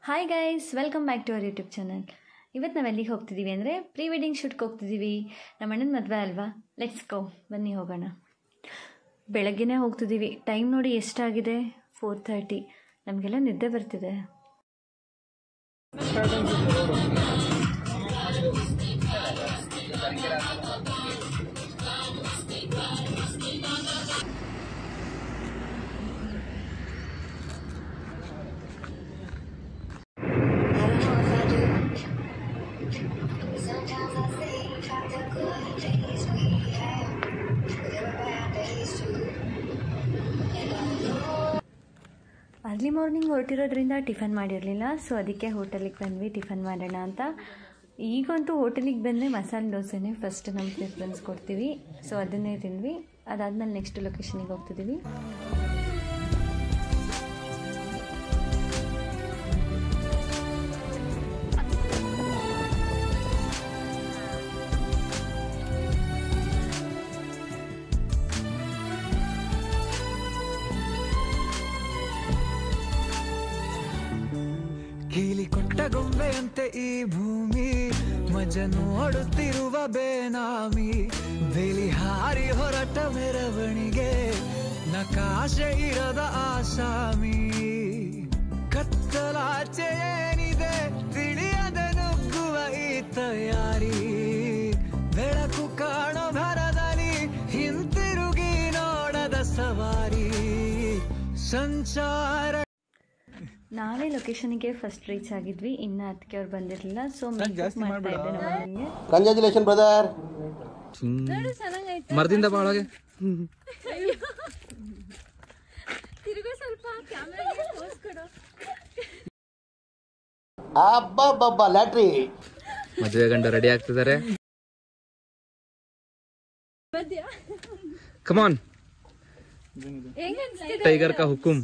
Hi guys, welcome back to our YouTube channel. ಇವತ್ತು ನಾವು ಎಲ್ಲಿಗೆ ಹೋಗ್ತಿದ್ದೀವಿ ಅಂದರೆ ಪ್ರೀ ವೆಡ್ಡಿಂಗ್ ಶೂಟ್ಗೆ ಹೋಗ್ತಿದ್ದೀವಿ. ನಮ್ಮ ಅಣ್ಣನ ಮದುವೆ ಅಲ್ವಾ, ಲೆಟ್ಸ್ ಗೋ, ಬನ್ನಿ ಹೋಗೋಣ. ಬೆಳಗ್ಗೆನೇ ಹೋಗ್ತಿದ್ದೀವಿ. ಟೈಮ್ ನೋಡಿ ಎಷ್ಟಾಗಿದೆ, 4:30. ನಮಗೆಲ್ಲ ನಿದ್ದೆ ಬರ್ತಿದೆ. ಅರ್ಲಿ ಮಾರ್ನಿಂಗ್ ಹೊರಟಿರೋದ್ರಿಂದ ಟಿಫನ್ ಮಾಡಿರಲಿಲ್ಲ, ಸೊ ಅದಕ್ಕೆ ಹೋಟೆಲಿಗೆ ಬಂದ್ವಿ ಟಿಫನ್ ಮಾಡೋಣ ಅಂತ. ಈಗಂತೂ ಹೋಟೆಲಿಗೆ ಬಂದರೆ ಮಸಾಲೆ ದೋಸೆನೇ ಫಸ್ಟ್ ನಮ್ಮ ಪ್ರಿಫರೆನ್ಸ್ ಕೊಡ್ತೀವಿ, ಸೊ ಅದನ್ನೇ ತಿಂದ್ವಿ. ಅದಾದಮೇಲೆ ನೆಕ್ಸ್ಟ್ ಲೊಕೇಶನಿಗೆ ಹೋಗ್ತಿದ್ದೀವಿ. ಕೀಲಿ ಕೊಟ್ಟ ಗೊಂಬೆಯಂತೆ ಈ ಭೂಮಿ, ಮಜ ನೋಡುತ್ತಿರುವ ಬೇನಾಮಿ, ಬೇಲಿ ಹಾರಿ ಹೊರಟ ಮೆರವಣಿಗೆ, ನಕಾಶೆ ಇರದ ಆಸಾಮಿ. ಕತ್ತಲಾಚೆ ಏನಿದೆ ತಿಳಿಯದೆ ನುಗ್ಗುವ ಈ ತಯಾರಿ, ಬೆಳಕು ಕಾಣೋ ಭರದಲ್ಲಿ ಹಿಂತಿರುಗಿ ನೋಡದ ಸವಾರಿ ಸಂಚಾರ. ನಾವೇ ಲೊಕೇಶನ್ಗೆ ಫಸ್ಟ್ ರೀಚ್ ಆಗಿದ್ವಿ, ಇನ್ನು ಅದಕ್ಕೆ ಅವ್ರು ಬಂದಿರಲಿಲ್ಲ, ಸೊ ಮೇಕಪ್ ಮಾಡ್ತಾ ಇದ್ದೆ ನಮಗೆ. Congratulation brother. ಮರದಿಂದ ಬಾಳಗೆ ತಿರುಗೋ ಸ್ವಲ್ಪ ಕ್ಯಾಮೆರಾಗೆ ಪೋಸ್ ಕೊಡು. ಅಬ್ಬಬ್ಬಬ್ಬ ಲ್ಯಾಟ್ರಿ. ಮದುವೆ ಗಂಡ ರೆಡಿ ಆಗ್ತಿದ್ದಾರೆ. ಕಮಾನ್, ಟೈಗರ್ ಕಾ ಹುಕುಮ್.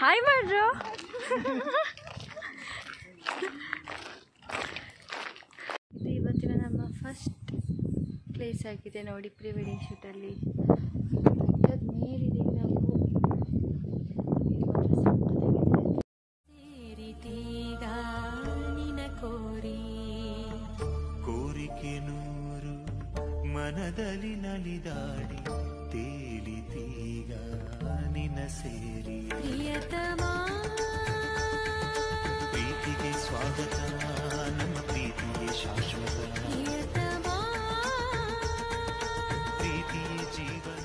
ಹಾಯ್ ಮಾಡ್ರು. ಇದು ಇವತ್ತಿನ ನಮ್ಮ ಫಸ್ಟ್ ಪ್ಲೇಸ್ ಆಗಿದೆ ನೋಡಿ ಪ್ರೀ ವೆಡ್ಡಿಂಗ್ ಶೂಟಲ್ಲಿ. ಮೇಲಿದ್ದೀವಿ ನಾವು. ಕೋರಿಕೆ ನೂರು ಮನದಲ್ಲಿ ನಲಿದಾಡಿ ತೇಲಿತೀಗ ನಿನ ಸೇರಿ, ಪ್ರೀತಿಗೆ ಸ್ವಾಗತ, ನಮ್ಮ ಪ್ರೀತಿಗೆ ಶಾಶ್ವತ, ಪ್ರೀತಿಯೇ ಜೀವನ.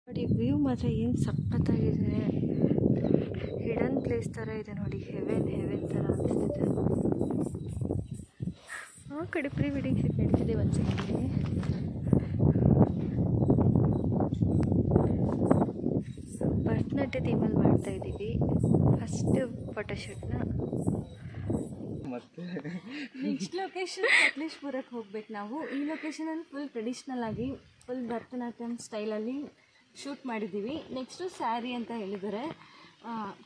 ನೋಡಿ ವ್ಯೂ ಮಾತ್ರ ಏನು ಸಖತ್ತಾಗಿದೆ. ಹಿಡನ್ ಪ್ಲೇಸ್ ಥರ ಇದೆ ನೋಡಿ, ಹೆವೆನ್ ಥರ ಅನಿಸ್ತಿದೆ. ಆ ಕಡೆ ಪ್ರೀ ವೆಡ್ಡಿಂಗ್ ಶೂಟ್ ನಡೀತಿದೆ. ಒಂದು ಸೆಕೆಂಡ್ಗೆ ಭರತನಾಟ್ಯ ಥೀಮಲ್ಲಿ ಮಾಡ್ತಾ ಇದ್ದೀವಿ ಫಸ್ಟ್ ಫೋಟೋಶೂಟ್ನ. ನೆಕ್ಸ್ಟ್ ಲೊಕೇಶನ್ ಸಕಲೇಶ್ಪುರಕ್ಕೆ ಹೋಗ್ಬೇಕು ನಾವು. ಈ ಲೊಕೇಶನಲ್ಲಿ ಫುಲ್ ಟ್ರೆಡಿಷ್ನಲ್ ಆಗಿ ಫುಲ್ ಭರತನಾಟ್ಯಂ ಸ್ಟೈಲಲ್ಲಿ ಶೂಟ್ ಮಾಡಿದ್ದೀವಿ. ನೆಕ್ಸ್ಟು ಸ್ಯಾರಿ ಅಂತ ಹೇಳಿದ್ದಾರೆ.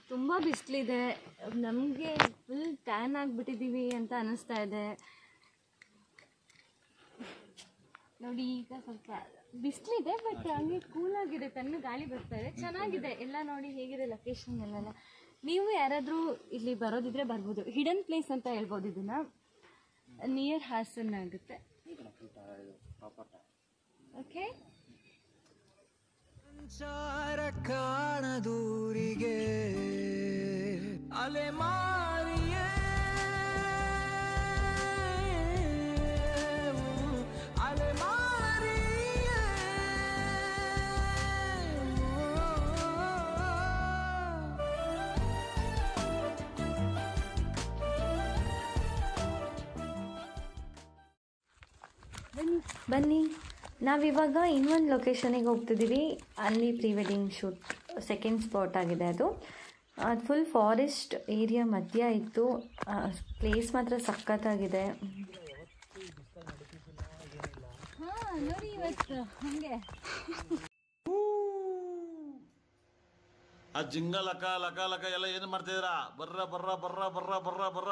ತುಂಬ ಬಿಸಿಲಿದೆ, ನಮಗೆ ಫುಲ್ ಟ್ಯಾನ್ ಆಗಿಬಿಟ್ಟಿದ್ದೀವಿ ಅಂತ ಅನ್ನಿಸ್ತಾ ಇದೆ ನೋಡಿ. ಈಗ ಸ್ವಲ್ಪ ಬಿಸಿಲಿದೆ, ಬಟ್ ಹಂಗೆ ಕೂಲಾಗಿದೆ, ತನ್ನ ಗಾಳಿ ಬರ್ತಾ ಇದೆ, ಚೆನ್ನಾಗಿದೆ ಎಲ್ಲ. ನೋಡಿ ಹೇಗಿದೆ ಲೊಕೇಶನ್ ಎಲ್ಲ. ನೀವು ಯಾರಾದರೂ ಇಲ್ಲಿ ಬರೋದಿದ್ರೆ ಬರ್ಬೋದು. ಹಿಡನ್ ಪ್ಲೇಸ್ ಅಂತ ಹೇಳ್ಬೋದು. ಇದನ್ನು ನಿಯರ್ ಹಾಸನ್ ಆಗುತ್ತೆ. ಓಕೆ, ಸಂಚಾರ ಕಾಣದೂರಿಗೆ ಅಲೆ ಮಾರಿಯೇ, ಅಲೆ ಮಾರಿಯೇ. ಬನ್ನಿ ನಾವಿವಾಗ ಇನ್ನೊಂದು ಲೊಕೇಶನಿಗೆ ಹೋಗ್ತಿದ್ದೀವಿ. ಅಲ್ಲಿ pre wedding shoot second spot ಆಗಿದೆ. ಅದು ಫುಲ್ ಫಾರೆಸ್ಟ್ ಏರಿಯಾ ಮಧ್ಯ ಇತ್ತು. ಪ್ಲೇಸ್ ಮಾತ್ರ ಸಖತ್ತಾಗಿದೆ. ನೋಡಿ ಇವತ್ತು ಹಂಗೆ ಆ ಜಿಂಗ ಲಕ ಲಕ ಲಕ ಎಲ್ಲ ಏನು ಮಾಡ್ತಿದ್ದೀರಾ? ಬರ್ರ ಬರ್ರ ಬರ್ರ ಬರ್ರ ಬರ್ರ ಬರ್ರ.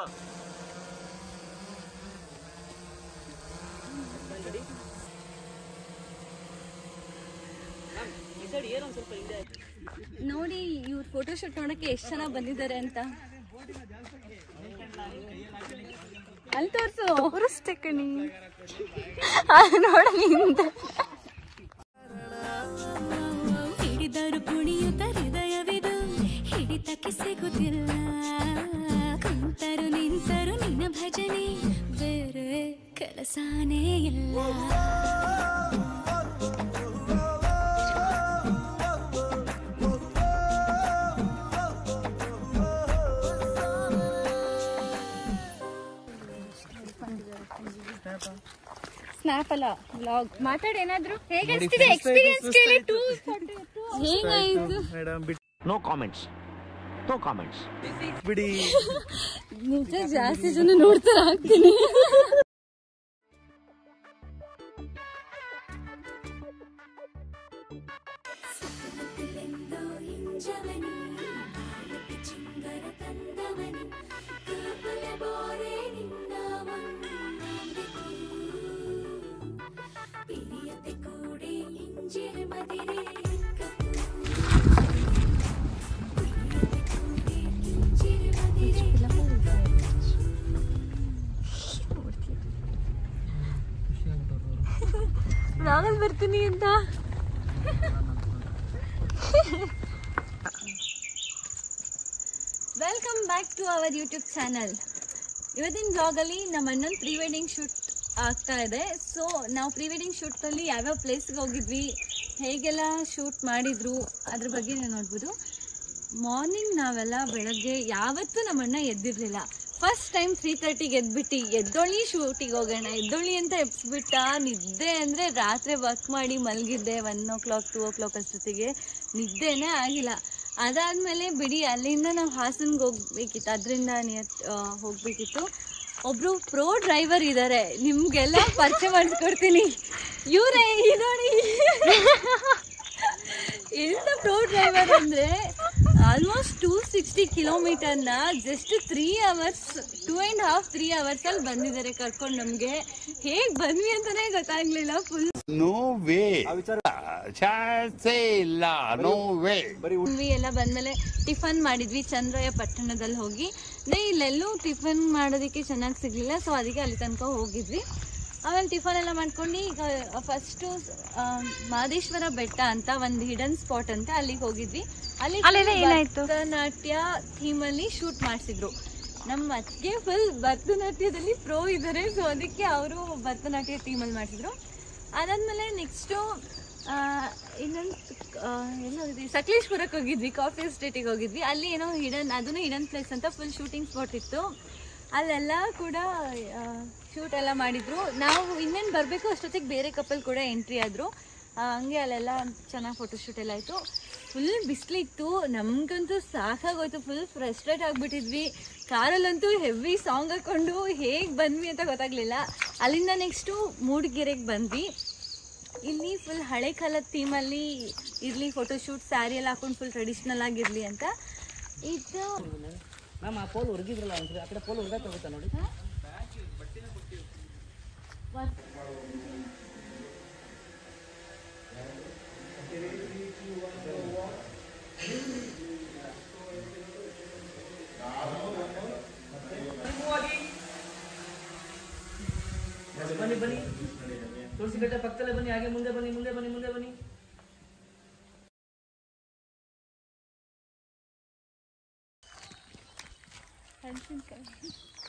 ನೋಡಿ ಇವ್ರ ಫೋಟೋಶೂಟ್ ನೋಡಕ್ಕೆ ಎಷ್ಟು ಚೆನ್ನಾಗಿ ಬಂದಿದ್ದಾರೆ ಅಂತ. ಅಲ್ಲಿ ತೋರಿಸ್ತೆ ಕಣಿ ನೋಡಿ ಹಿಡಿದರು ಕುಣಿಯುತ್ತ ಹೃದಯವಿದು ಹಿಡಿತಕ್ಕೆ ಸಿಗುತ್ತಿಲ್ಲ. ಕುಂತರು ನಿಂತರು ನಿನ್ನ ಭಜನೆ ಬೇರೆ ಕೆಲಸನೇ ಇಲ್ಲ. ಸ್ನ್ಯಾಪ್ ಅಲ್ಲ ವ್ಲಾಗ್ ಮಾತಾಡಿ ಏನಾದ್ರು. ಹೇಗೆ ಅನಿಸ್ತಿದೆ ಎಕ್ಸ್ಪೀರಿಯನ್ಸ್ ಕೇಳಿ? ಹೇಗಾಯ್ತು? ನೋ ಕಾಮೆಂಟ್ಸ್ ಬಿಡಿ. ನಿಜ ಜಾಸ್ತಿ ಜನ ನೋಡ್ತಾರೆ ಆಗ್ತೀನಿ. ನಾವಲ್ಲಿ ಬರ್ತೀನಿ ಅಂತ welcome back to our YouTube channel. ಇವತ್ತಿನ ಬ್ಲಾಗಲ್ಲಿ ನಮ್ಮ ಅಣ್ಣನ ಪ್ರೀ ವೆಡ್ಡಿಂಗ್ ಶೂಟ್ ಆಗ್ತಾ ಇದೆ. ಸೊ ನಾವು ಪ್ರೀ ವೆಡ್ಡಿಂಗ್ ಶೂಟಲ್ಲಿ ಯಾವ್ಯಾವ ಪ್ಲೇಸ್ಗೆ ಹೋಗಿದ್ವಿ, ಹೇಗೆಲ್ಲ ಶೂಟ್ ಮಾಡಿದ್ರು ಅದ್ರ ಬಗ್ಗೆ ನೀವು ನೋಡ್ಬೋದು. ಮಾರ್ನಿಂಗ್ ನಾವೆಲ್ಲ ಬೆಳಗ್ಗೆ ಯಾವತ್ತೂ ನಮ್ಮ ಅಣ್ಣ ಎದ್ದಿರಲಿಲ್ಲ. ಫಸ್ಟ್ ಟೈಮ್ 3:30ಗೆ ಎದ್ಬಿಟ್ಟು ಎದ್ದೊಳ್ಳಿ ಶೂಟಿಗೆ ಹೋಗೋಣ ಎದ್ದೊಳ್ಳಿ ಅಂತ ಎಬ್ಸ್ಬಿಟ್ಟ. ನಿದ್ದೆ ಅಂದರೆ ರಾತ್ರಿ ವರ್ಕ್ ಮಾಡಿ ಮಲಗಿದ್ದೆ 1 o'clock 2 o'clock ಅಷ್ಟೊತ್ತಿಗೆ ನಿದ್ದೆನೇ ಆಗಿಲ್ಲ. ಅದಾದಮೇಲೆ ಬಿಡಿ ಅಲ್ಲಿಂದ ನಾವು ಹಾಸನ್ಗೆ ಹೋಗ್ಬೇಕಿತ್ತು, ಅದರಿಂದ ಹೋಗಬೇಕಿತ್ತು. ಒಬ್ಬರು ಪ್ರೋ ಡ್ರೈವರ್ ಇದ್ದಾರೆ, ನಿಮಗೆಲ್ಲ ಪರಿಚಯ ಮಾಡಿಸ್ಕೊಡ್ತೀನಿ. ಇವರೇ ನೋಡಿ ಎಂಥ ಪ್ರೋ ಡ್ರೈವರ್ ಅಂದರೆ ಆಲ್ಮೋಸ್ಟ್ 260 ಕಿಲೋಮೀಟರ್ನ ಜಸ್ಟ್ 3 hours 2.5-3 hours ಅಲ್ಲಿ ಬಂದಿದ್ದಾರೆ ಕರ್ಕೊಂಡು. ನಮಗೆ ಹೇಗೆ ಬಂದ್ವಿ ಅಂತಾನೆ ಗೊತ್ತಾಗ್ಲಿಲ್ಲ. ಫುಲ್ ನೋ ವೇ ಚಾನ್ಸೇ ಇಲ್ಲ, ನೋ ವೇ. ಎಲ್ಲ ಬಂದ್ಮೇಲೆ ಟಿಫನ್ ಮಾಡಿದ್ವಿ ಚಂದ್ರಯ್ಯ ಪಟ್ಟಣದಲ್ಲಿ ಹೋಗಿ. ಇಲ್ಲೆಲ್ಲೂ ಟಿಫನ್ ಮಾಡೋದಕ್ಕೆ ಚೆನ್ನಾಗಿ ಸಿಗ್ಲಿಲ್ಲ, ಸೊ ಅದಕ್ಕೆ ಅಲ್ಲಿ ತನಕ ಹೋಗಿದ್ವಿ. ಆಮೇಲೆ ಟಿಫನ್ ಎಲ್ಲ ಮಾಡ್ಕೊಂಡು ಈಗ ಫಸ್ಟು ಮಹದೇಶ್ವರ ಬೆಟ್ಟ ಅಂತ ಒಂದು ಹಿಡನ್ ಸ್ಪಾಟ್ ಅಂತ ಅಲ್ಲಿಗೆ ಹೋಗಿದ್ವಿ. ಅಲ್ಲಿ ಭರತನಾಟ್ಯ ಥೀಮಲ್ಲಿ ಶೂಟ್ ಮಾಡಿಸಿದ್ರು. ನಮ್ಮ ಅತ್ತಿಗೆ ಫುಲ್ ಭರತನಾಟ್ಯದಲ್ಲಿ ಪ್ರೋ ಇದ್ದಾರೆ, ಸೊ ಅದಕ್ಕೆ ಅವರು ಭರತನಾಟ್ಯ ಥೀಮಲ್ಲಿ ಮಾಡಿಸಿದ್ರು. ಅದಾದಮೇಲೆ ನೆಕ್ಸ್ಟು ಇನ್ನೊಂದು ಎಲ್ಲ ಹೋಗಿದ್ವಿ, ಸಕಲೇಶ್ಪುರಕ್ಕೆ ಹೋಗಿದ್ವಿ, ಕಾಫಿ ಎಸ್ಟೇಟಿಗೆ ಹೋಗಿದ್ವಿ. ಅಲ್ಲಿ ಏನೋ ಅದನ್ನು ಹಿಡನ್ ಪ್ಲೇಸ್ ಅಂತ ಫುಲ್ ಶೂಟಿಂಗ್ ಸ್ಪಾಟ್ ಇತ್ತು. ಅಲ್ಲೆಲ್ಲ ಕೂಡ ಶೂಟ್ ಎಲ್ಲ ಮಾಡಿದ್ರು. ನಾವು ಇನ್ನೇನು ಬರಬೇಕು ಅಷ್ಟೊತ್ತಿಗೆ ಬೇರೆ ಕಪಲ್ ಕೂಡ ಎಂಟ್ರಿ ಆದರು. ಹಂಗೆ ಅಲ್ಲೆಲ್ಲ ಚೆನ್ನಾಗಿ ಫೋಟೋಶೂಟ್ ಎಲ್ಲ ಆಯಿತು. ಫುಲ್ ಬಿಸಿಲಿತ್ತು, ನಮಗಂತೂ ಸಾಕಾಗೋಯ್ತು, ಫುಲ್ ಫ್ರಸ್ಟ್ರೇಟ್ ಆಗಿಬಿಟ್ಟಿದ್ವಿ. ಕಾರಲ್ಲಂತೂ ಹೆವಿ ಸಾಂಗ್ ಹಾಕ್ಕೊಂಡು ಹೇಗೆ ಬಂದ್ವಿ ಅಂತ ಗೊತ್ತಾಗಲಿಲ್ಲ. ಅಲ್ಲಿಂದ ನೆಕ್ಸ್ಟು ಮೂಡಿಗೆರೆಗೆ ಬಂದ್ವಿ. ಇಲ್ಲಿ ಫುಲ್ ಹಳೆ ಕಾಲದ ಥೀಮಲ್ಲಿ ಇರಲಿ ಫೋಟೋಶೂಟ್, ಸ್ಯಾರಿ ಎಲ್ಲ ಹಾಕೊಂಡು ಫುಲ್ ಟ್ರೆಡಿಷ್ನಲ್ ಆಗಿರಲಿ ಅಂತ. ಇದು ಮ್ಯಾಮ್ ಆ ಪೋಲ್ ಹೊರಗಿದ್ರಲ್ಲ ಒಂದ್ಸರಿ, ಆ ಕಡೆ ಪೋಲ್ ಹೊರಗಾಕೋಗುತ್ತಾ ನೋಡಿ. ಬನ್ನಿ ಬನ್ನಿ, ತುಳಸಿ ಬೆಟ್ಟ ಪಕ್ಕದಲ್ಲೇ ಬನ್ನಿ, ಹಾಗೆ ಮುಂದೆ ಬನ್ನಿ ಮುಂದೆ ಬನ್ನಿ ಮುಂದೆ ಬನ್ನಿ.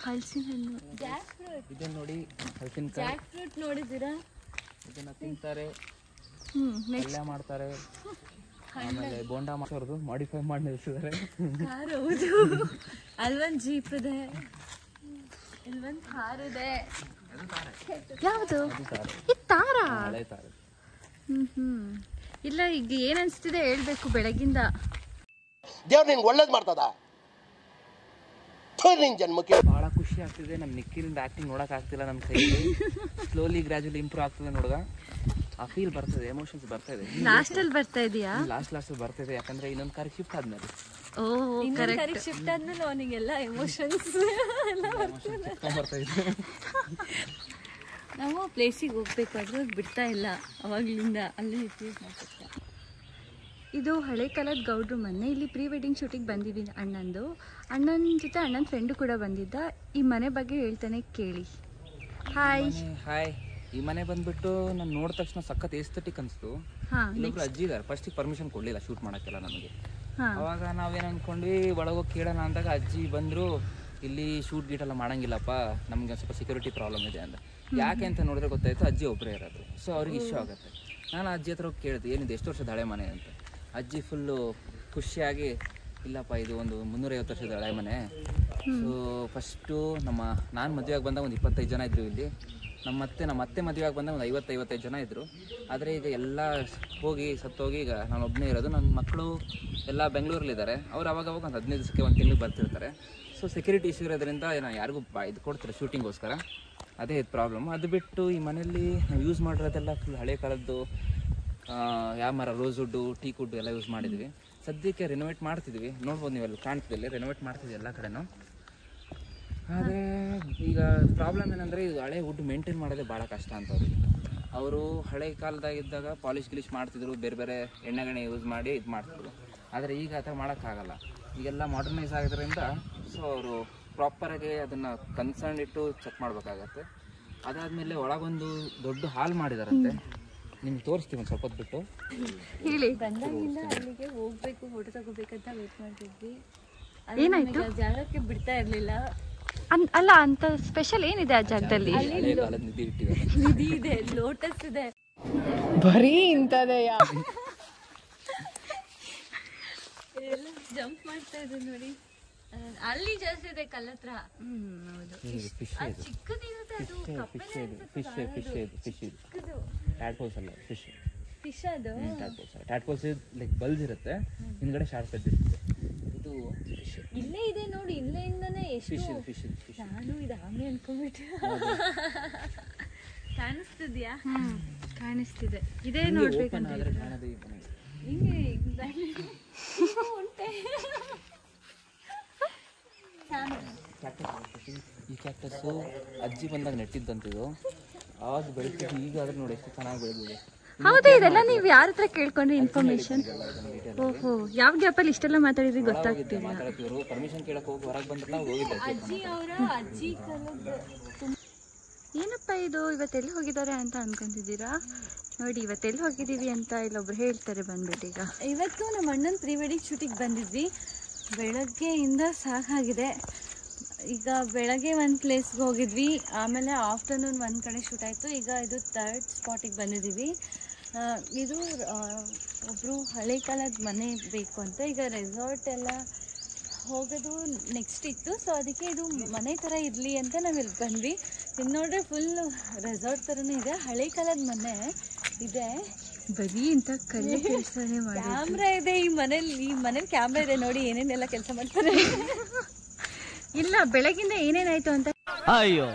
ಹಲಸಿನ ಹಣ್ಣು, ಜಾಕ್ ಫ್ರೂಟ್. ಇದನ್ನ ನೋಡಿ, ಹಲಸಿನಕಾಯಿ ಜಾಕ್ ಫ್ರೂಟ್ ನೋಡಿದ್ದೀರಾ? ಇದನ್ನ ತಿಂತಾರೆ, ಪಲ್ಯ ಮಾಡ್ತಾರೆ, ಆಮೇಲೆ ಬೋಂಡಾ ಮಾಡ್ಸೋರ್ದು ಮಾಡಿಫೈ ಮಾಡಿ ನಿಲ್ಸಿದ್ದಾರೆ. ಹೌದು, ಅಲ್ಲೊಂದು ಜೀಪ್ ಇದೆ, ಇಲ್ಲೊಂದು ಕಾರ್ ಇದೆ. ಯಾವುದು ತಾರ? ಹಳೆ ತಾರೆ. ಇಲ್ಲ, ಈಗ ಏನ್ ಅನ್ಸ್ತಿದೆ ಹೇಳ್ಬೇಕು. ಬೆಳಗಿಂದ ದೇವ್ರು ನಿನ್ಗೆ ಒಳ್ಳೇದು ಮಾಡ್ತದ. ಜನ್ಮಕ್ಕೆ ಬಹಳ ಖುಷಿ ಆಗ್ತಿದೆ. ನಮ್ಮ ನಿಖಿಲಿಂದ ಆಕ್ಟಿಂಗ್ ನೋಡಕ್ ಆಗ್ತಿಲ್ಲ ನಮ್ಮ ಕೈಯಲ್ಲಿ. ಸ್ಲೋಲಿ ಗ್ರಾಜುಲಿ ಇಂಪ್ರೂವ್ ಆಗ್ತದೆ ನೋಡುವ. ಆ ಫೀಲ್ ಬರ್ತದೆ, ಎಮೋಷನ್ಸ್ ಬರ್ತಾ ಇದೆ. ಲಾಸ್ಟ್ ಅಲ್ಲಿ ಬರ್ತಾ ಇದೆಯಾ? ಲಾಸ್ಟ್ ಬರ್ತಾ ಇದೆ, ಯಾಕಂದ್ರೆ ಇನ್ನೊಂದು ಕಾರಿಗೆ ಶಿಫ್ಟ್ ಆದ್ಮೇಲೆ. ಕರೆಕ್ಟ್, ಶಿಫ್ಟ್ ಆದ್ಮೇಲೆ ಅವನಿಗೆಲ್ಲ ಎಮೋಷನ್ಸ್ ಎಲ್ಲ ಬರ್ತಾ ಇದೆ. ನಾವು ಪ್ಲೇಸಿಗೆ ಹೋಗ್ಬೇಕಾದ್ರೂ ಬಿಡ್ತಾ ಇಲ್ಲ, ಅವಾಗಲಿಂದ ಅಲ್ಲೇ ರಿಫ್ಯೂಸ್ ಮಾಡ್ತಿರ್ತಾರೆ. ಇದು ಹಳೆ ಕಾಲದ ಗೌಡ್ರು ಮನೆ. ಇಲ್ಲಿ ಪ್ರೀ ವೆಡ್ಡಿಂಗ್ ಶೂಟಿಗೆ ಬಂದಿದ್ದೀನಿ ಅಣ್ಣಂದು. ಅಣ್ಣನ ಜೊತೆ ಅಣ್ಣನ ಫ್ರೆಂಡು ಕೂಡ ಬಂದಿದ್ದ. ಈ ಮನೆ ಬಗ್ಗೆ ಹೇಳ್ತಾನೆ ಕೇಳಿ. ಹಾಯ್. ಹಾಯ್. ಈ ಮನೆ ಬಂದ್ಬಿಟ್ಟು ನಾನು ನೋಡಿದ ತಕ್ಷಣ ಸಖತ್ ಏಸ್ಥೆಟಿಕ್ ಅನಿಸ್ತು. ಇಲ್ಲೊಬ್ರು ಅಜ್ಜಿ ಇದ್ದಾರೆ. ಫಸ್ಟಿಗೆ ಪರ್ಮಿಷನ್ ಕೊಡಲಿಲ್ಲ ಶೂಟ್ ಮಾಡೋಕ್ಕೆಲ್ಲ ನಮಗೆ. ಅವಾಗ ನಾವೇನು ಅಂದ್ಕೊಂಡ್ವಿ, ಒಳಗೋಗಿ ಕೇಳೋಣ ಅಂದಾಗ ಅಜ್ಜಿ ಬಂದರು, ಇಲ್ಲಿ ಶೂಟ್ ಗೀಟ್ ಎಲ್ಲ ಮಾಡೋಂಗಿಲ್ಲಪ್ಪ, ನಮಗೆ ಸ್ವಲ್ಪ ಸೆಕ್ಯೂರಿಟಿ ಪ್ರಾಬ್ಲಮ್ ಇದೆ ಅಂತ. ಯಾಕೆ ಅಂತ ನೋಡಿದ್ರೆ ಗೊತ್ತಾಯಿತು ಅಜ್ಜಿ ಒಬ್ಬರೇ ಇರೋದು. ಸೊ ಅವ್ರಿಗೆ ಇಶ್ಯೂ ಆಗುತ್ತೆ. ನಾನು ಅಜ್ಜಿ ಹತ್ರ ಹೋಗಿ ಕೇಳಿದೆ, ಏನಿದೆ ಎಷ್ಟು ವರ್ಷದ ಹಳೆ ಮನೆ ಅಂತ. ಅಜ್ಜಿ ಫುಲ್ಲು ಖುಷಿಯಾಗಿ, ಇಲ್ಲಪ್ಪ ಇದು ಒಂದು 350 ವರ್ಷದ ಹಳೆ ಮನೆ. ಸೊ ಫಸ್ಟು ನಾನು ಮದುವೆಯಾಗಿ ಬಂದಾಗ ಒಂದು 25 ಜನ ಇದ್ದರು ಇಲ್ಲಿ. ನಮ್ಮ ಅತ್ತೆ ಮದುವೆಯಾಗಿ ಬಂದಾಗ ಒಂದು 50-55 ಜನ ಇದ್ದರು. ಆದರೆ ಈಗ ಎಲ್ಲ ಹೋಗಿ ಸತ್ತೋಗಿ ಈಗ ನಾನು ಒಬ್ಬನೇ ಇರೋದು. ನನ್ನ ಮಕ್ಕಳು ಎಲ್ಲ ಬೆಂಗಳೂರಲ್ಲಿದ್ದಾರೆ. ಅವ್ರು ಅವಾಗವಾಗ ಒಂದು 15 ದಿವಸಕ್ಕೆ ಒಂದು ತಿಂಗಳಿಗೆ ಬರ್ತಿರ್ತಾರೆ. ಸೊ ಸೆಕ್ಯೂರಿಟಿ ಇಶ್ಯೂ ಇರೋದ್ರಿಂದ ನಾನು ಯಾರಿಗೂ ಇದು ಕೊಡ್ತಾರೆ ಶೂಟಿಂಗೋಸ್ಕರ. ಅದೇ ಪ್ರಾಬ್ಲಮ್. ಅದು ಬಿಟ್ಟು ಈ ಮನೆಯಲ್ಲಿ ನಾವು ಯೂಸ್ ಮಾಡಿರೋದೆಲ್ಲ ಫುಲ್ ಹಳೆ ಕಾಲದ್ದು ಯಾವ ಮರ, ರೋಸ್ವುಡ್ಡು, ಟೀಕ್ವುಡ್ಡು ಎಲ್ಲ ಯೂಸ್ ಮಾಡಿದ್ವಿ. ಸದ್ಯಕ್ಕೆ ರೆನೋವೇಟ್ ಮಾಡ್ತಿದ್ವಿ. ನೋಡ್ಬೋದು ನೀವೆಲ್ಲ ಕಾಣ್ತಿದ್ದಲ್ಲಿ ರೆನೋವೇಟ್ ಮಾಡ್ತಿದ್ವಿ ಎಲ್ಲ ಕಡೆನೂ. ಆದರೆ ಈಗ ಪ್ರಾಬ್ಲಮ್ ಏನಂದರೆ ಇದು ಹಳೆ ವುಡ್ ಮೇಂಟೈನ್ ಮಾಡೋದೇ ಭಾಳ ಕಷ್ಟ ಅಂತ ಅವರು ಹಳೆ ಕಾಲದಾಗಿದ್ದಾಗ ಪಾಲಿಶ್ ಗಿಲಿಶ್ ಮಾಡ್ತಿದ್ರು, ಬೇರೆ ಬೇರೆ ಎಣ್ಣೆಗಣೆ ಯೂಸ್ ಮಾಡಿ ಇದು ಮಾಡ್ತಿದ್ರು. ಆದರೆ ಈಗ ಆ ಥರ ಮಾಡೋಕ್ಕಾಗಲ್ಲ. ಈಗೆಲ್ಲ ಮಾಡರ್ನೈಸ್ ಆಗಿದ್ದರಿಂದ ಸೊ ಅವರು ಪ್ರಾಪರಾಗಿ ಅದನ್ನು ಕನ್ಸರ್ನ್ ಇಟ್ಟು ಚೆಕ್ ಮಾಡಬೇಕಾಗತ್ತೆ. ಅದಾದಮೇಲೆ ಒಳಗೊಂದು ದೊಡ್ಡ ಹಾಲ್ ಮಾಡಿದಾರಂತೆ. ನಿಮ್ಗೆ ತೋರಿಸ್ತೀವಿ ಒಂದು ಸ್ವಲ್ಪ ಹೊತ್ತು ಬಿಟ್ಟು. ಹೇಳಿ. ಬಂದಾಗಿಂದ ಅಲ್ಲಿಗೆ ಹೋಗ್ಬೇಕು, ಫೋಟೋ ತಗೋಬೇಕಂತ ವೇಟ್ ಮಾಡ್ತಿದ್ವಿ. ಏನಾಯ್ತು? ಜಾಗಕ್ಕೆ ಬಿಡ್ತಾ ಇರಲಿಲ್ಲ. ಅಲ್ಲ, ಅಂತ ಸ್ಪೆಷಲ್ ಏನಿದೆ ಆ ಜಾಗದಲ್ಲಿ? ಹಳೆ ಕಾಲದ ನಿಧಿ ಇಟ್ಟಿದ್ದಾರೆ. ನಿಧಿ ಇದೆ, ಲೋಟಸ್ ಇದೆ, ಬರೀ ಇಂಥದೆಯಾ? ಎಲ್ಲ ಜಂಪ್ ಮಾಡ್ತಾ ಇದೆ ನೋಡಿ. ಅಲ್ಲಿ ಜಾಸ್ತಿ ಇದೆ ಕಲ್ಲತ್ರ. ಹೌದು. ಚಿಕ್ಕದಿರುತ್ತೆ ಅದು. ಫಿಶ್ ಅದು. ಟ್ಯಾಡ್ಪೋಲ್ಸ್ ಲೈಕ್ ಬಲ್ಸ್ ಇರುತ್ತೆ, ಹಿಂದ್ಗಡೆ ಶಾರ್ಪ್ ಇರುತ್ತೆ. ಇದು ಇಲ್ಲೇ ಇದೆ ನೋಡಿ, ಇಲ್ಲೆಯಿಂದನೇ ಎಷ್ಟು. ನಾನು ಇದು ಆಮೆ ಅನ್ಕೊಂಡ್ಬಿಟ್ಟೆ. ಕಾಣಿಸ್ತಿದ್ಯಾ? ಕಾಣಿಸ್ತಿದೆ. ಇದೇ ನೋಡ್ಬೇಕಂತ ಹಿಂಗೆ ಉಂಟೆ. ಈ ಕ್ಯಾಕ್ಟಸ್ಸು ಅಜ್ಜಿ ಬಂದಾಗ ನೆಟ್ಟಿದ್ದಂತಿದು. ಆವಾಗ ಬೆಳೆಸಿದ್ದು, ಈಗ ಆದ್ರೆ ನೋಡಿ ಎಷ್ಟು ಚೆನ್ನಾಗಿ ಬೆಳೆದಿದೆ. ಹೌದಾ? ಇದೆಲ್ಲ ನೀವು ಯಾರ ಹತ್ರ ಕೇಳ್ಕೊಂಡ್ರಿ ಇನ್ಫಾರ್ಮೇಶನ್? ಓಹೋ, ಯಾವ ಗ್ಯಾಪಲ್ಲಿ ಇಷ್ಟೆಲ್ಲ ಮಾತಾಡಿದ್ರಿ ಗೊತ್ತಾಗ್ತಿಲ್ಲ. ಮಾತಾಡ್ತಿದ್ರು, ಪರ್ಮಿಷನ್ ಕೇಳಕ್ ಹೋಗಿ ಹೊರಗೆ ಬಂದ್ರೆ ನಾವು ಹೋಗಿದ್ದೆ. ಏನಪ್ಪ ಇದು, ಇವತ್ತೆಲ್ಲಿ ಹೋಗಿದ್ದಾರೆ ಅಂತ ಅನ್ಕೊಂತಿದ್ದೀರಾ? ನೋಡಿ, ಇವತ್ತೆಲ್ಲಿ ಹೋಗಿದ್ದೀವಿ ಅಂತ ಇಲ್ಲೊಬ್ರು ಹೇಳ್ತಾರೆ ಬಂದ್ಬಿಟ್ಟು. ಈಗ ಇವತ್ತು ನಮ್ಮ ಅಣ್ಣನ ಪ್ರೀ ವೆಡ್ಡಿಂಗ್ ಶೂಟಿಗೆ ಬಂದಿದ್ವಿ. ಬೆಳಗ್ಗೆಯಿಂದ ಸಾಕಾಗಿದೆ. ಈಗ ಬೆಳಗ್ಗೆ ಒಂದು ಪ್ಲೇಸ್ಗೆ ಹೋಗಿದ್ವಿ, ಆಮೇಲೆ ಆಫ್ಟರ್ನೂನ್ ಒಂದು ಕಡೆ ಶೂಟ್ ಆಯಿತು. ಈಗ ಇದು 3rd ಸ್ಪಾಟಿಗೆ ಬಂದಿದ್ದೀವಿ. ಇದು ಒಬ್ಬರು ಹಳೆ ಕಾಲದ ಮನೆ ಬೇಕು ಅಂತ. ಈಗ ರೆಸಾರ್ಟ್ ಎಲ್ಲ ಹೋಗೋದು ನೆಕ್ಸ್ಟ್ ಇತ್ತು. ಸೊ ಅದಕ್ಕೆ ಇದು ಮನೆ ಥರ ಇರಲಿ ಅಂತ ನಾವಿಲ್ಲಿ ಬಂದ್ವಿ. ಇದು ನೋಡ್ರೆ ಫುಲ್ ರೆಸಾರ್ಟ್ ಥರನೇ ಇದೆ. ಹಳೆ ಕಾಲದ ಮನೆ ಇದೆ. ಬರೀ ಇಂಥ ಕಲ್ಲು ಕೆಲಸನೇ ಮಾಡಿ. ಕ್ಯಾಮ್ರಾ ಇದೆ ಈ ಮನೇಲಿ ಕ್ಯಾಮ್ರಾ ಇದೆ ನೋಡಿ, ಏನೇನೆಲ್ಲ ಕೆಲಸ ಮಾಡ್ತಾರೆ. ಇಲ್ಲ, ಬೆಳಗಿಂದ ಏನೇನಾಯ್ತು ಅಂತ. ಅಯ್ಯೋ,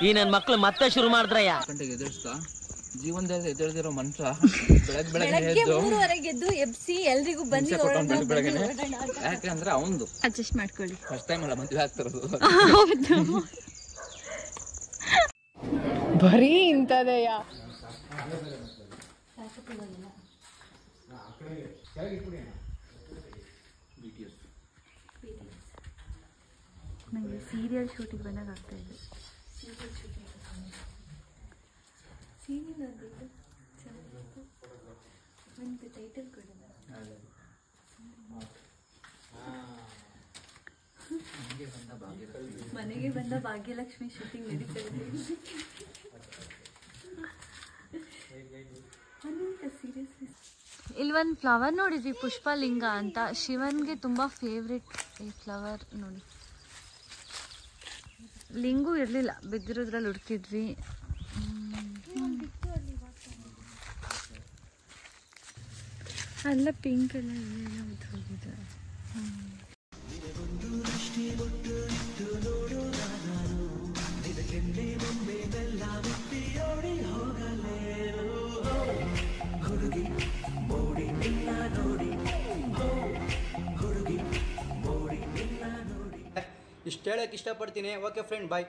ಈ ನನ್ನ ಮಕ್ಳು ಮತ್ತೆ ಶುರು ಮಾಡಿದ್ರಯ್ಯ. ಗಂಟೆಗೆ ಎದುರಿಸ್ತಾ ಜೀವನದಲ್ಲಿ ಎದುರಿದಿರೋ ಮನುಷ್ಯ ಬೆಳಗ್ಗೆ 3:30 ಎದ್ದು ಎಬ್ಸಿ ಎಲ್ರಿಗೂ ಬನ್ನಿ ಯಾಕಂದ್ರೆ ಅವಂದು ಅಡ್ಜಸ್ಟ್ ಮಾಡ್ಕೊಳ್ಳಿ. ಫಸ್ಟ್ ಟೈಮ್ ಅಲ್ಲ ಮದುವೆ ಆಗ್ತಿರೋದು. ಬರೀ ಇಂಥದೆಯಾ? ನನಗೆ ಸೀರಿಯಲ್ ಶೂಟಿಗೆ ಬಂದಾಗ ಆಗ್ತಾ ಇದೆ. ಒಂದು ಟೈಟಲ್ ಕೊಡೋಣ. ಮನೆಗೆ ಬಂದ ಭಾಗ್ಯಲಕ್ಷ್ಮಿ ಶೂಟಿಂಗ್ ನಡೀತಾ ಇದೆ. ಇಲ್ಲಿ ಒಂದು ಫ್ಲವರ್ ನೋಡಿದ್ವಿ, ಪುಷ್ಪಲಿಂಗ ಅಂತ. ಶಿವನ್ಗೆ ತುಂಬ ಫೇವ್ರೆಟ್ ಈ ಫ್ಲವರ್ ನೋಡಿ. ಲಿಂಗು ಇರಲಿಲ್ಲ, ಬಿದ್ದಿರೋದ್ರಲ್ಲಿ ಹುಡುಕಿದ್ವಿ. ಅಲ್ಲ ಪಿಂಕ್ ಎಲ್ಲ ಹೋಗಿದೆ. ಇಷ್ಟು ಹೇಳಕ್ಕೆ ಇಷ್ಟಪಡ್ತೀನಿ. ಓಕೆ ಫ್ರೆಂಡ್, ಬಾಯ್.